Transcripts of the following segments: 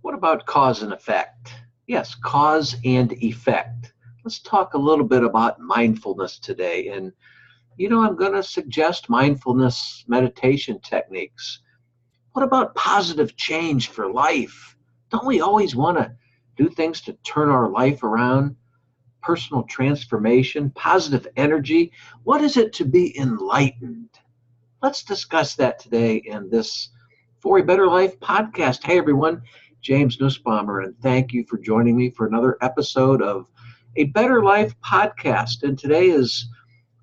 What about cause and effect? Yes, cause and effect. Let's talk a little bit about mindfulness today. And, I'm going to suggest mindfulness meditation techniques. What about positive change for life? Don't we always want to do things to turn our life around? Personal transformation, positive energy. What is it to be enlightened? Let's discuss that today in this For a Better Life podcast. Hey, everyone. James Nussbaumer, and thank you for joining me for another episode of a Better Life podcast. And today is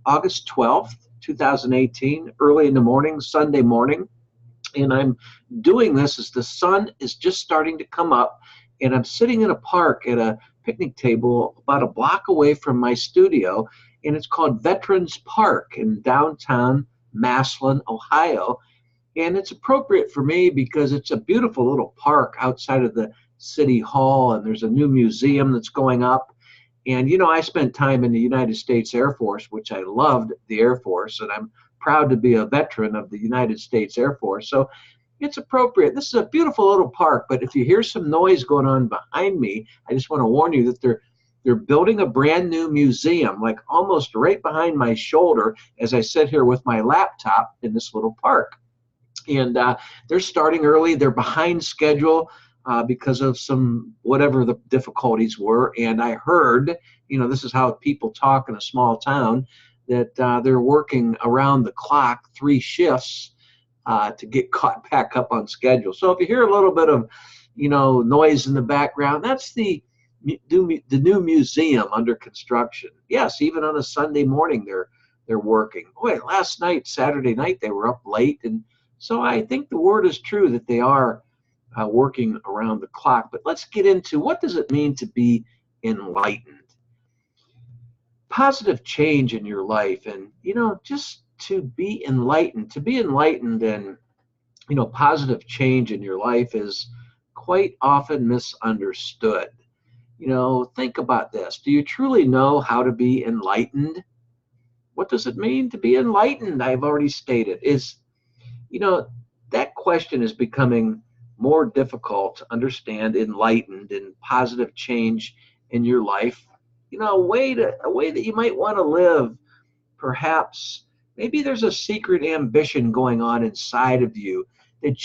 August 12th, 2018, early in the morning, Sunday morning. And I'm doing this as the sun is just starting to come up, and I'm sitting in a park at a picnic table about a block away from my studio, and it's called Veterans Park in downtown Massillon, Ohio. And it's appropriate for me because it's a beautiful little park outside of the city hall, and there's a new museum that's going up. And, I spent time in the United States Air Force, which I loved the Air Force, and I'm proud to be a veteran of the United States Air Force. So it's appropriate. This is a beautiful little park, but if you hear some noise going on behind me, I just want to warn you that they're building a brand new museum, like almost right behind my shoulder as I sit here with my laptop in this little park. And they're starting early. They're behind schedule because of some whatever the difficulties were. And I heard, this is how people talk in a small town, that they're working around the clock, 3 shifts to get caught back up on schedule. So if you hear a little bit of, noise in the background, that's the new museum under construction. Yes, even on a Sunday morning, they're working. Boy, last night, Saturday night, they were up late, and so I think the word is true that they are working around the clock. But let's get into what does it mean to be enlightened? Positive change in your life, and just to be enlightened and positive change in your life is quite often misunderstood. Think about this. Do you truly know how to be enlightened? What does it mean to be enlightened? I've already stated that question is becoming more difficult to understand. Enlightened and positive change in your life, a way that you might want to live. Perhaps maybe there's a secret ambition going on inside of you that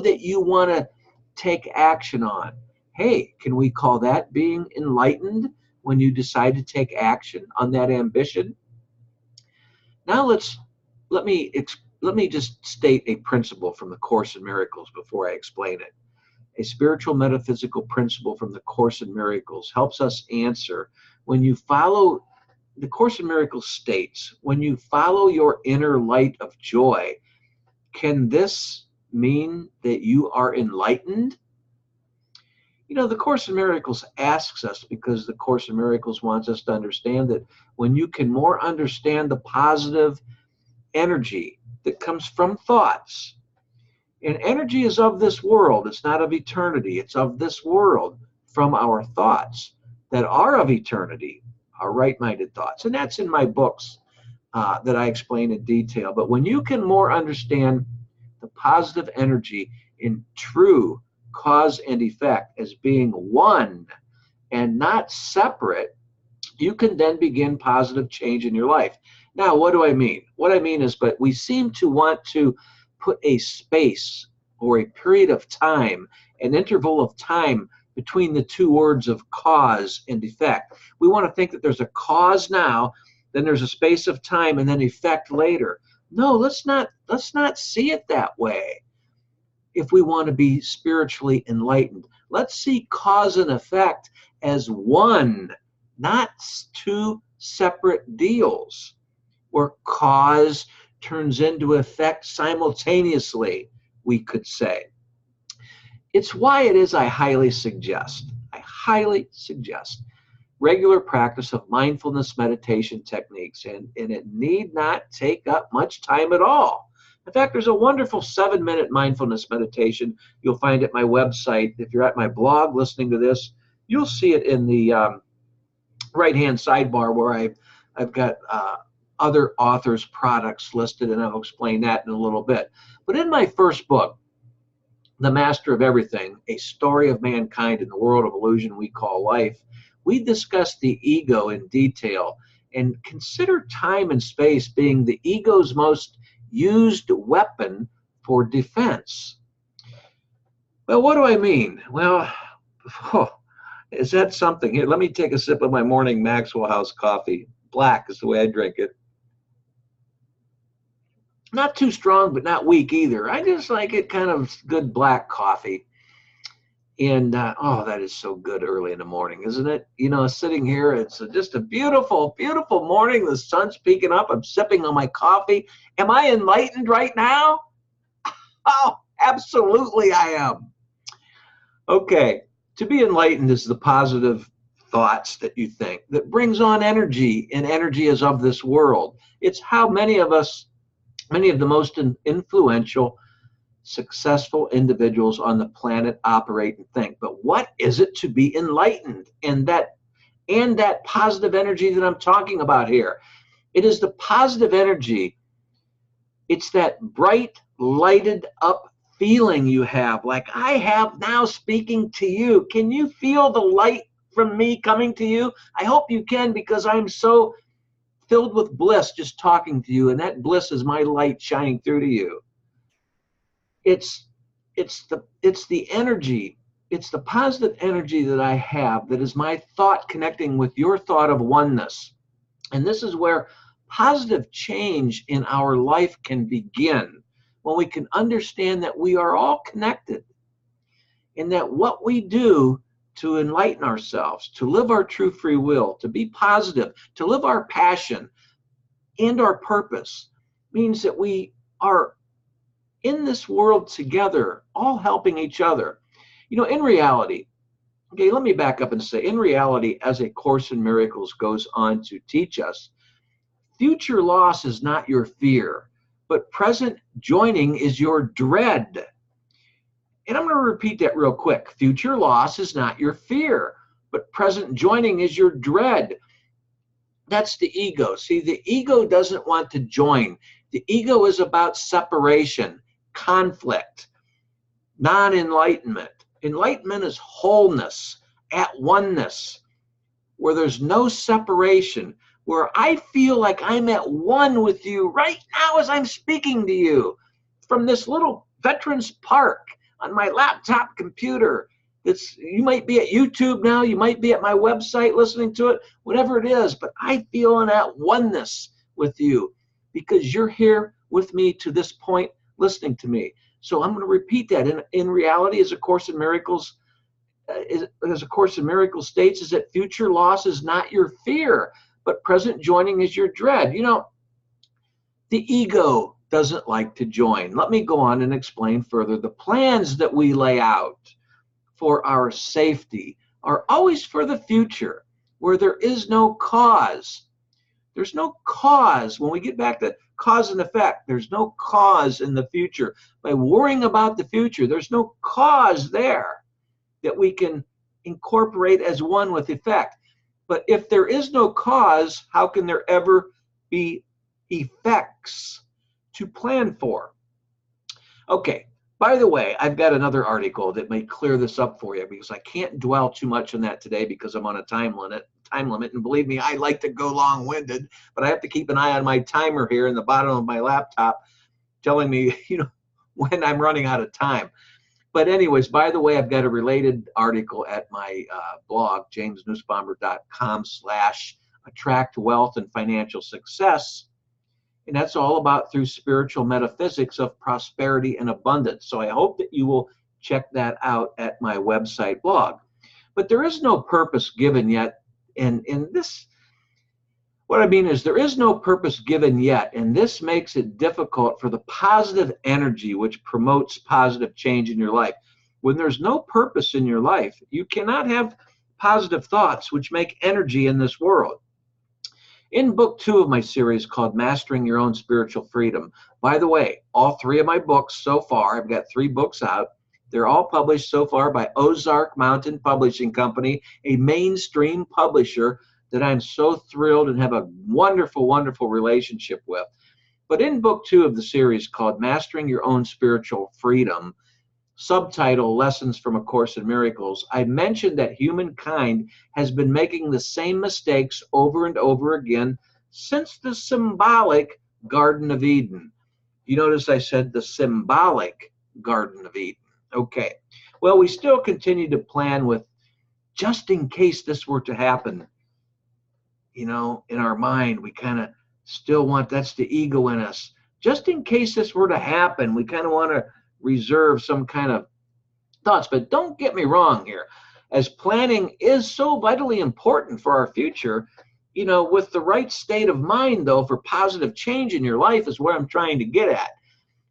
that you want to take action on. Hey, can we call that being enlightened when you decide to take action on that ambition? Now let me just state a principle from the Course in Miracles before I explain it. A spiritual metaphysical principle from the Course in Miracles helps us answer the Course in Miracles states, when you follow your inner light of joy, can this mean that you are enlightened? The Course in Miracles asks us because the Course in Miracles wants us to understand that when you can more understand the positive energy that comes from thoughts, and energy is of this world, it's not of eternity, it's of this world, from our thoughts that are of eternity, our right-minded thoughts. And that's in my books that I explain in detail. But when you can more understand the positive energy in true cause and effect as being one and not separate, you can then begin positive change in your life. Now, what do I mean? What I mean is, but we seem to want to put a space or a period of time, an interval of time between the two words of cause and effect. We want to think that there's a cause now, then there's a space of time, and then effect later. No, let's not see it that way. If we want to be spiritually enlightened, let's see cause and effect as one, not 2 separate deals, where cause turns into effect simultaneously, we could say. It's why it is I highly suggest regular practice of mindfulness meditation techniques, and it need not take up much time at all. In fact, there's a wonderful 7-minute mindfulness meditation you'll find at my website. If you're at my blog listening to this, you'll see it in the right-hand sidebar where I've got other authors' products listed, and I'll explain that in a little bit. But in my first book, The Master of Everything, A Story of Mankind in the World of Illusion We Call Life, we discuss the ego in detail and consider time and space being the ego's most used weapon for defense. Well, what do I mean? Well, oh, is that something? Here, let me take a sip of my morning Maxwell House coffee. Black is the way I drink it. Not too strong, but not weak either. I just like it kind of good black coffee. And oh, that is so good early in the morning, isn't it? You know, sitting here, it's just a beautiful, beautiful morning. The sun's peeking up. I'm sipping on my coffee. Am I enlightened right now? Oh, absolutely I am. Okay, to be enlightened is the positive thoughts that you think that brings on energy, and energy is of this world. It's how many of us, many of the most influential, successful individuals on the planet operate and think. But what is it to be enlightened? And that positive energy that I'm talking about here, it is the positive energy. It's that bright, lighted up feeling you have, like I have now speaking to you. Can you feel the light from me coming to you? I hope you can, because I'm so filled with bliss just talking to you, and that bliss is my light shining through to you. It's the energy, it's the positive energy that I have that is my thought connecting with your thought of oneness. And this is where positive change in our life can begin, when we can understand that we are all connected, and that what we do to enlighten ourselves, to live our true free will, to be positive, to live our passion and our purpose, means that we are in this world together, all helping each other. You know, in reality, okay, let me back up and say, in reality, as A Course in Miracles goes on to teach us, future loss is not your fear, but present joining is your dread. And I'm going to repeat that real quick. Future loss is not your fear, but present joining is your dread. That's the ego. See, the ego doesn't want to join. The ego is about separation, conflict, non-enlightenment. Enlightenment is wholeness, at oneness, where there's no separation, where I feel like I'm at one with you right now as I'm speaking to you from this little Veterans Park on my laptop computer. You might be at YouTube now, you might be at my website listening to it, whatever it is, but I feel in that oneness with you because you're here with me to this point listening to me. So I'm going to repeat that. In reality, as A Course in Miracles states, is that future loss is not your fear, but present joining is your dread. You know, the ego doesn't like to join. Let me go on and explain further. The plans that we lay out for our safety are always for the future, where there is no cause. There's no cause. When we get back to cause and effect, there's no cause in the future. By worrying about the future, there's no cause there that we can incorporate as one with effect. But if there is no cause, how can there ever be effects to plan for? Okay, by the way, I've got another article that may clear this up for you, because I can't dwell too much on that today because I'm on a time limit. And believe me, I like to go long-winded, but I have to keep an eye on my timer here in the bottom of my laptop telling me, when I'm running out of time. But anyways, by the way, I've got a related article at my blog, jamesnussbaumer.com/attract wealth and financial success. And that's all about through spiritual metaphysics of prosperity and abundance. So I hope that you will check that out at my website blog. But there is no purpose given yet. And this, what I mean is, there is no purpose given yet. And this makes it difficult for the positive energy which promotes positive change in your life. When there's no purpose in your life, you cannot have positive thoughts which make energy in this world. In book 2 of my series called Mastering Your Own Spiritual Freedom, by the way, all 3 of my books so far, I've got 3 books out. They're all published so far by Ozark Mountain Publishing Company, a mainstream publisher that I'm so thrilled and have a wonderful, wonderful relationship with. But in book 2 of the series called Mastering Your Own Spiritual Freedom, subtitle, Lessons from A Course in Miracles, I mentioned that humankind has been making the same mistakes over and over again since the symbolic Garden of Eden. You notice I said the symbolic Garden of Eden. Okay. Well, we still continue to plan with just in case this were to happen. In our mind, we kind of still want, that's the ego in us. Just in case this were to happen, we kind of want to reserve some kind of thoughts. But don't get me wrong here. As planning is so vitally important for our future, with the right state of mind, though, for positive change in your life is where I'm trying to get at.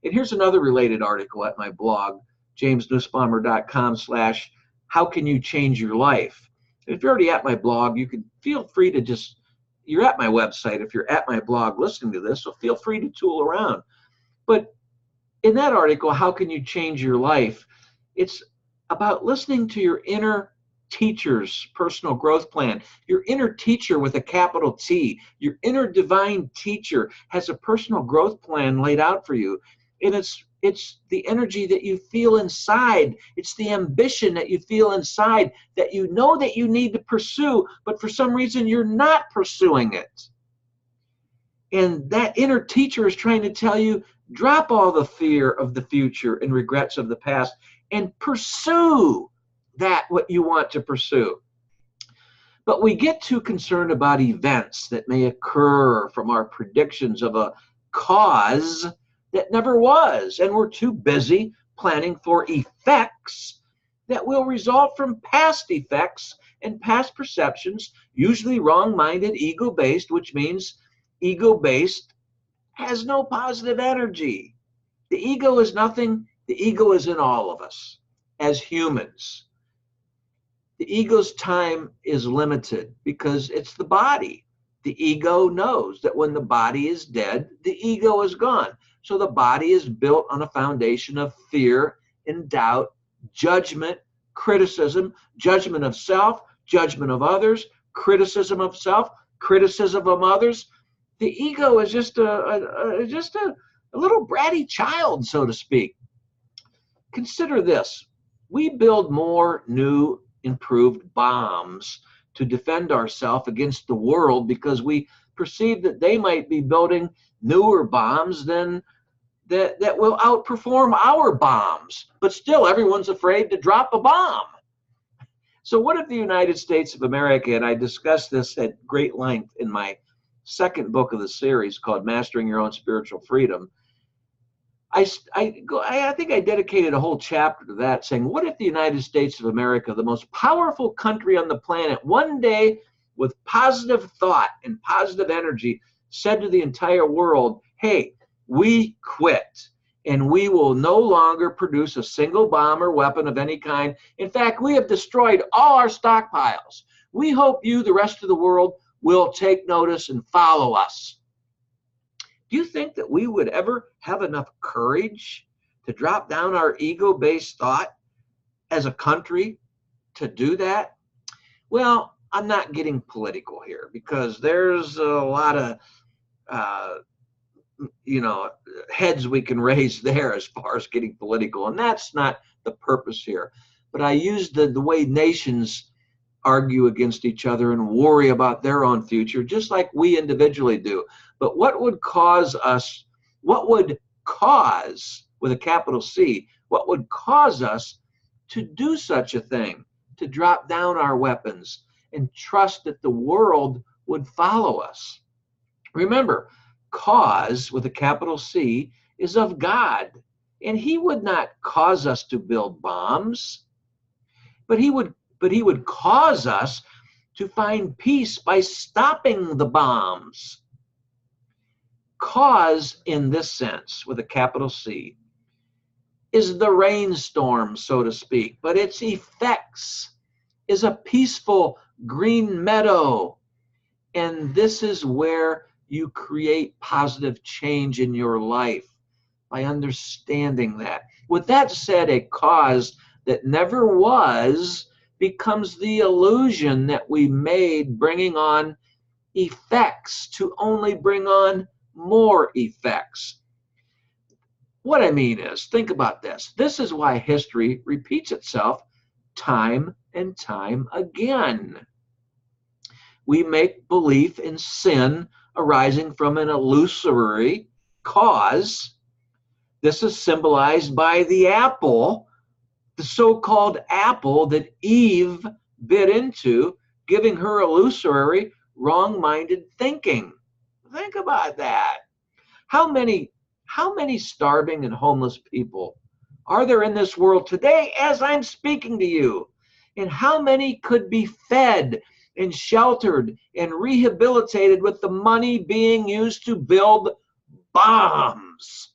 And here's another related article at my blog, jamesnussbaumer.com/how can you change your life. And if you're already at my blog, you can feel free to you're at my website if you're at my blog listening to this, so feel free to tool around. But in that article, How Can You Change Your Life, it's about listening to your inner teacher's personal growth plan. Your inner teacher with a capital T, your inner divine teacher has a personal growth plan laid out for you. And it's the energy that you feel inside. It's the ambition that you feel inside that you know that you need to pursue, but for some reason you're not pursuing it. And that inner teacher is trying to tell you, drop all the fear of the future and regrets of the past and pursue what you want to pursue. But we get too concerned about events that may occur from our predictions of a cause that never was, and we're too busy planning for effects that will result from past effects and past perceptions, usually wrong-minded, ego-based, which means ego-based has no positive energy. The ego is nothing. The ego is in all of us as humans. The ego's time is limited because it's the body. The ego knows that when the body is dead, the ego is gone. So the body is built on a foundation of fear and doubt, judgment, criticism, judgment of self, judgment of others, criticism of self, criticism of others. The ego is just a little bratty child, so to speak. Consider this. We build more new, improved bombs to defend ourselves against the world because we perceive that they might be building newer bombs than that will outperform our bombs. But still, everyone's afraid to drop a bomb. So what if the United States of America, and I discussed this at great length in my second book of the series called Mastering Your Own Spiritual Freedom, I think I dedicated a whole chapter to that, saying, what if the United States of America, the most powerful country on the planet, one day with positive thought and positive energy said to the entire world, hey, we quit and we will no longer produce a single bomb or weapon of any kind. In fact, we have destroyed all our stockpiles. We hope you, the rest of the world, will take notice and follow us. Do you think that we would ever have enough courage to drop down our ego-based thought as a country to do that? Well, I'm not getting political here because there's a lot of heads we can raise there as far as getting political, and that's not the purpose here. But I use the way nations argue against each other and worry about their own future, just like we individually do. But what would cause, with a capital C, what would cause us to do such a thing, to drop down our weapons and trust that the world would follow us? Remember, cause with a capital C is of God, and he would not cause us to build bombs, but he would cause us to find peace by stopping the bombs. Cause, in this sense, with a capital C, is the rainstorm, so to speak, but its effects is a peaceful green meadow. And this is where you create positive change in your life, by understanding that. With that said, a cause that never was becomes the illusion that we made, bringing on effects to only bring on more effects. What I mean is, think about this. This is why history repeats itself time and time again. We make belief in sin arising from an illusory cause. This is symbolized by the apple, the so-called apple that Eve bit into, giving her illusory, wrong-minded thinking. Think about that. How many starving and homeless people are there in this world today as I'm speaking to you? And how many could be fed and sheltered and rehabilitated with the money being used to build bombs?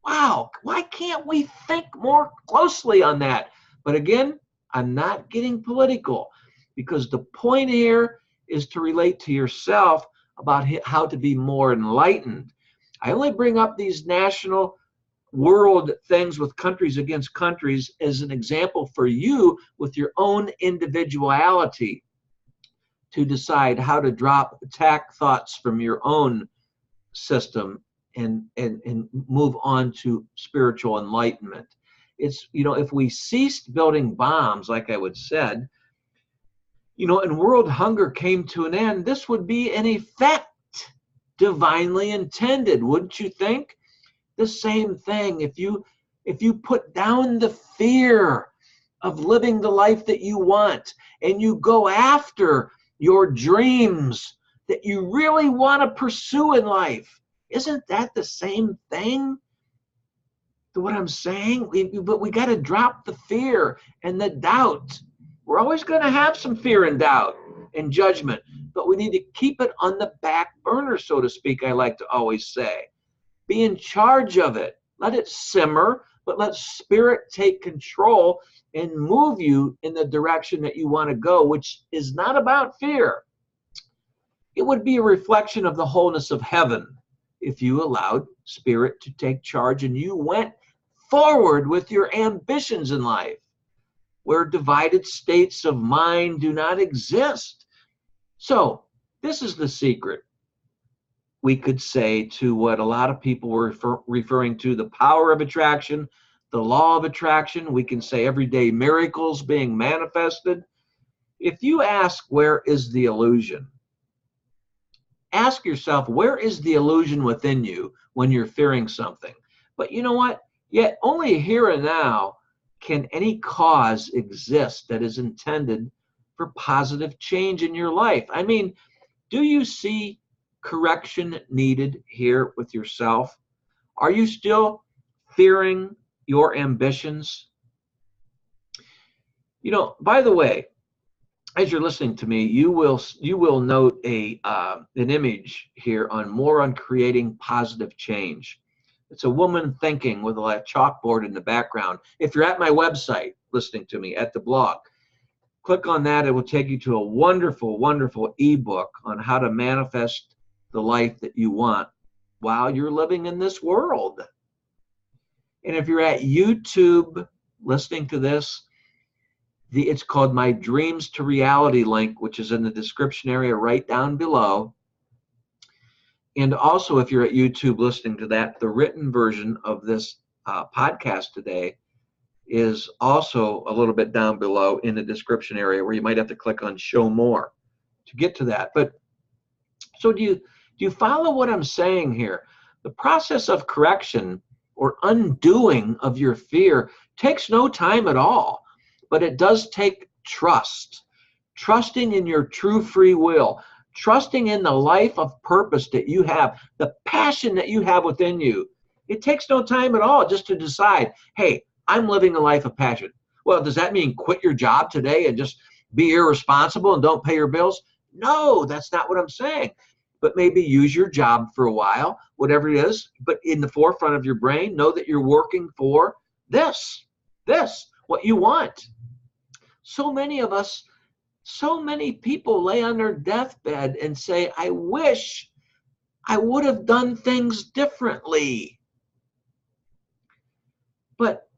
Wow, why can't we think more closely on that? But again, I'm not getting political, because the point here is to relate to yourself about how to be more enlightened. I only bring up these national world things with countries against countries as an example for you with your own individuality to decide how to drop attack thoughts from your own system and move on to spiritual enlightenment. It's, if we ceased building bombs, like I would said, and world hunger came to an end, this would be an effect divinely intended, wouldn't you think? The same thing, if you put down the fear of living the life that you want and you go after your dreams that you really want to pursue in life, isn't that the same thing to what I'm saying? But we got to drop the fear and the doubt. We're always going to have some fear and doubt and judgment, but we need to keep it on the back burner, so to speak, I like to always say. Be in charge of it. Let it simmer, but let spirit take control and move you in the direction that you want to go, which is not about fear. It would be a reflection of the wholeness of heaven if you allowed spirit to take charge and you went forward with your ambitions in life, where divided states of mind do not exist. So this is the secret, we could say, to what a lot of people were referring to, the power of attraction, the law of attraction. We can say everyday miracles being manifested. If you ask, where is the illusion? Ask yourself, where is the illusion within you when you're fearing something? But you know what? Yet only here and now can any cause exist that is intended for positive change in your life. I mean, do you see correction needed here with yourself? Are you still fearing your ambitions? By the way, as you're listening to me, you will note an image here on creating positive change. It's a woman thinking with a chalkboard in the background. If you're at my website listening to me at the blog, click on that. It will take you to a wonderful, wonderful ebook on how to manifest the life that you want while you're living in this world. And if you're at YouTube listening to this, it's called My Dreams to Reality link, which is in the description area right down below. And also, if you're at YouTube listening to that, the written version of this podcast today is also a little bit down below in the description area, where you might have to click on show more to get to that. But so do you follow what I'm saying here? The process of correction or undoing of your fear takes no time at all, but it does take trust. Trusting in your true free will, trusting in the life of purpose that you have, the passion that you have within you. It takes no time at all just to decide, hey, I'm living a life of passion. Well, does that mean quit your job today and just be irresponsible and don't pay your bills? No, that's not what I'm saying. But maybe use your job for a while, whatever it is, but in the forefront of your brain, know that you're working for this, what you want. So many of us, so many people lay on their deathbed and say, I wish I would have done things differently. But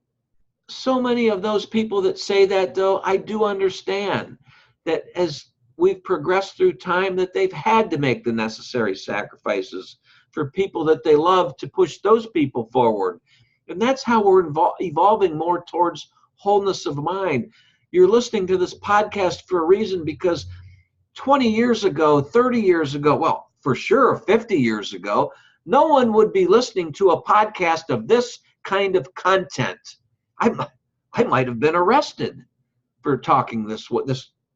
so many of those people that say that, though, I do understand that as we've progressed through time, that they've had to make the necessary sacrifices for people that they love to push those people forward. And that's how we're evolving more towards wholeness of mind. You're listening to this podcast for a reason, because 20 years ago, 30 years ago, well, for sure 50 years ago, no one would be listening to a podcast of this kind of content. I might have been arrested for talking this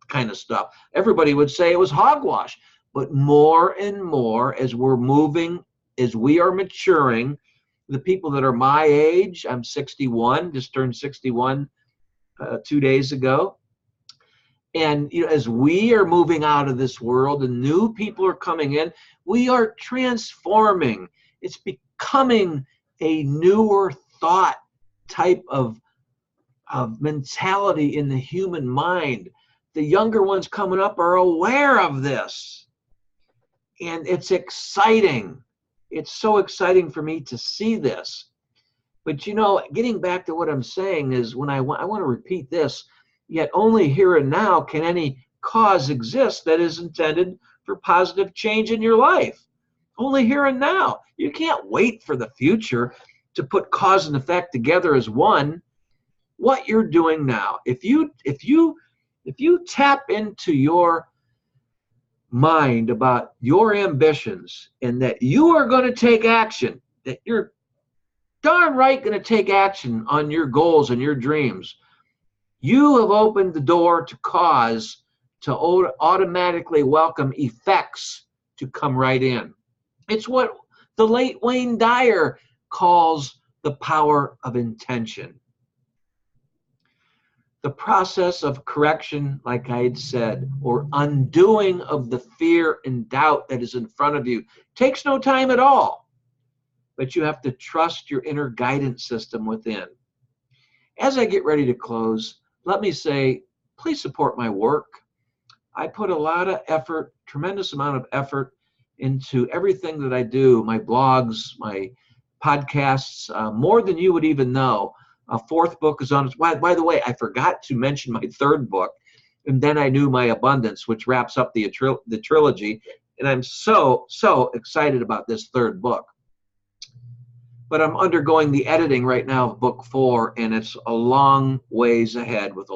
kind of stuff. Everybody would say it was hogwash. But more and more, as we're moving, as we are maturing, the people that are my age, I'm 61, just turned 61 2 days ago. And as we are moving out of this world and new people are coming in, we are transforming. It's becoming a newer thought type of mentality in the human mind. The younger ones coming up are aware of this. And it's exciting. It's so exciting for me to see this. But getting back to what I'm saying is, when I want to repeat this, yet only here and now can any cause exist that is intended for positive change in your life. Only here and now. You can't wait for the future to put cause and effect together as one. What you're doing now, if you tap into your mind about your ambitions and that you are going to take action, that you're darn right going to take action on your goals and your dreams, you have opened the door to cause to automatically welcome effects to come right in. It's what the late Wayne Dyer calls the power of intention. The process of correction, like I had said, or undoing of the fear and doubt that is in front of you, takes no time at all. But you have to trust your inner guidance system within. As I get ready to close, let me say, please support my work. I put a lot of effort, tremendous amount of effort into everything that I do, my blogs, my podcasts, more than you would even know. A fourth book is on its way. By the way, I forgot to mention my third book, and Then I Knew My Abundance, which wraps up the trilogy. And I'm so excited about this third book. But I'm undergoing the editing right now of book 4, and it's a long ways ahead with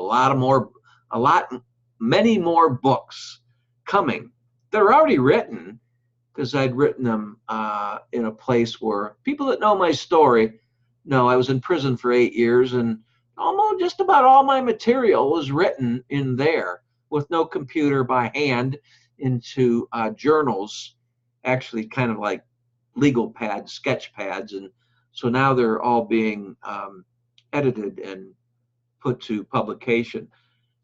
many more books coming. They're already written, because I'd written them in a place where people that know my story know I was in prison for 8 years, and almost just about all my material was written in there with no computer, by hand, into journals, actually kind of like legal pads, sketch pads. And so now they're all being edited and put to publication.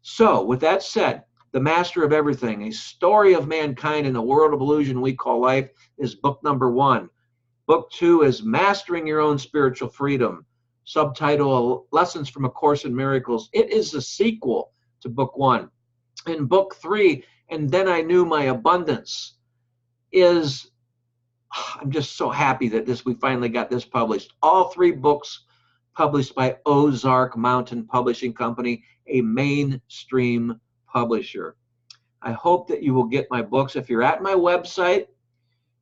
So with that said, The Master of Everything, A Story of Mankind in a World of Illusion We Call Life, is book number 1. Book 2 is Mastering Your Own Spiritual Freedom, subtitle Lessons from A Course in Miracles. It is the sequel to book 1. And book 3, And Then I Knew My Abundance, is, I'm just so happy that we finally got this published. All 3 books published by Ozark Mountain Publishing Company, a mainstream publisher. I hope that you will get my books. If you're at my website,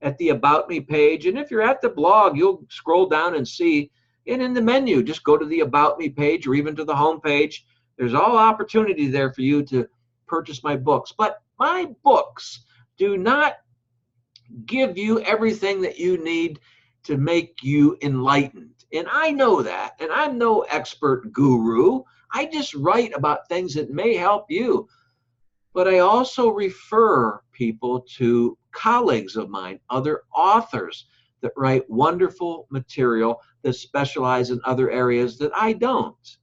at the About Me page, and if you're at the blog, you'll scroll down and see, and in the menu, just go to the About Me page or even to the home page. There's all opportunity there for you to purchase my books. But my books do not give you everything that you need to make you enlightened. And I know that, and I'm no expert guru. I just write about things that may help you. But I also refer people to colleagues of mine, other authors that write wonderful material that specialize in other areas that I don't.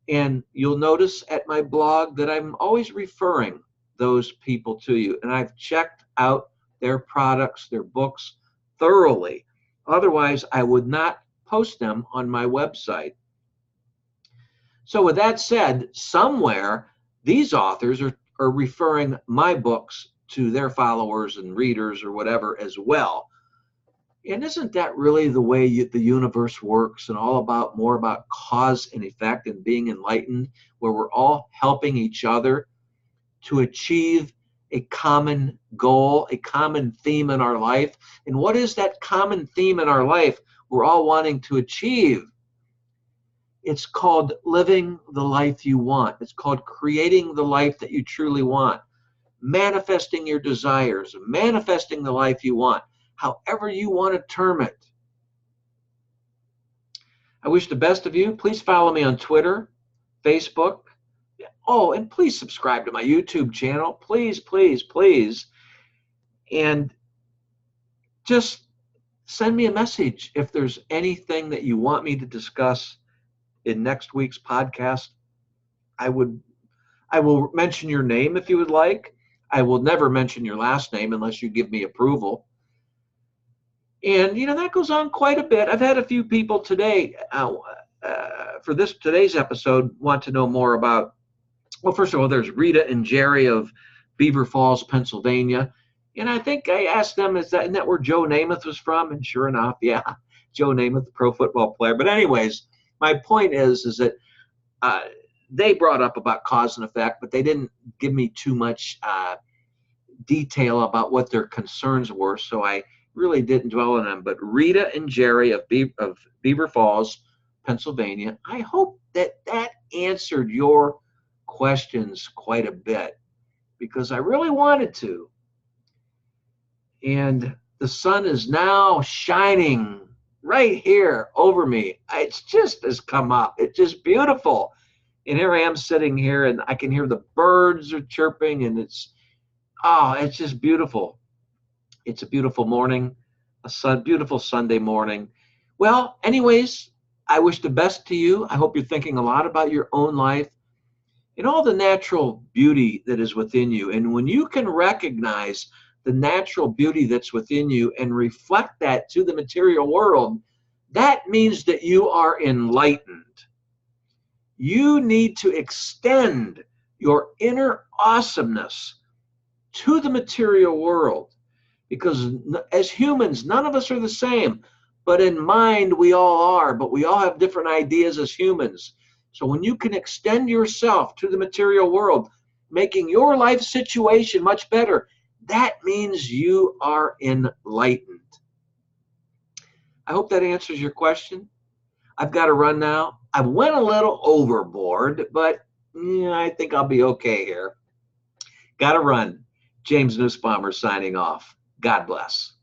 And you'll notice at my blog that I'm always referring those people to you. And I've checked out their products, their books thoroughly. Otherwise, I would not post them on my website. So with that said, somewhere these authors are referring my books to their followers and readers or whatever as well. And isn't that really the way the universe works, and all about more about cause and effect and being enlightened, where we're all helping each other to achieve a common goal, a common theme in our life. And what is that common theme in our life we're all wanting to achieve? It's called living the life you want. It's called creating the life that you truly want, manifesting your desires, manifesting the life you want, however you want to term it. I wish the best of you. Please follow me on Twitter, Facebook. Oh, and please subscribe to my YouTube channel. Please, please, please. And just send me a message if there's anything that you want me to discuss in next week's podcast. I will mention your name if you would like. I will never mention your last name unless you give me approval. And that goes on quite a bit. I've had a few people today for today's episode want to know more about. Well, first of all, there's Rita and Jerry of Beaver Falls, Pennsylvania. And I think I asked them, isn't that where Joe Namath was from? And sure enough, yeah, Joe Namath, the pro football player. But anyways, my point is that they brought up about cause and effect, but they didn't give me too much detail about what their concerns were. So I really didn't dwell on them. But Rita and Jerry of Beaver Falls, Pennsylvania, I hope that answered your questions quite a bit, because I really wanted to. And the sun is now shining right here over me. It's just has come up. It's just beautiful. And here I am sitting here, and I can hear the birds are chirping, and it's just beautiful. It's a beautiful morning, beautiful Sunday morning. Well, anyways, I wish the best to you. I hope you're thinking a lot about your own life and all the natural beauty that is within you. And when you can recognize the natural beauty that's within you and reflect that to the material world, that means that you are enlightened. You need to extend your inner awesomeness to the material world, because as humans, none of us are the same, but in mind we all are, but we all have different ideas as humans. So when you can extend yourself to the material world, making your life situation much better, that means you are enlightened. I hope that answers your question. I've got to run now. I went a little overboard, but I think I'll be okay here. Got to run. James Nussbaumer signing off. God bless.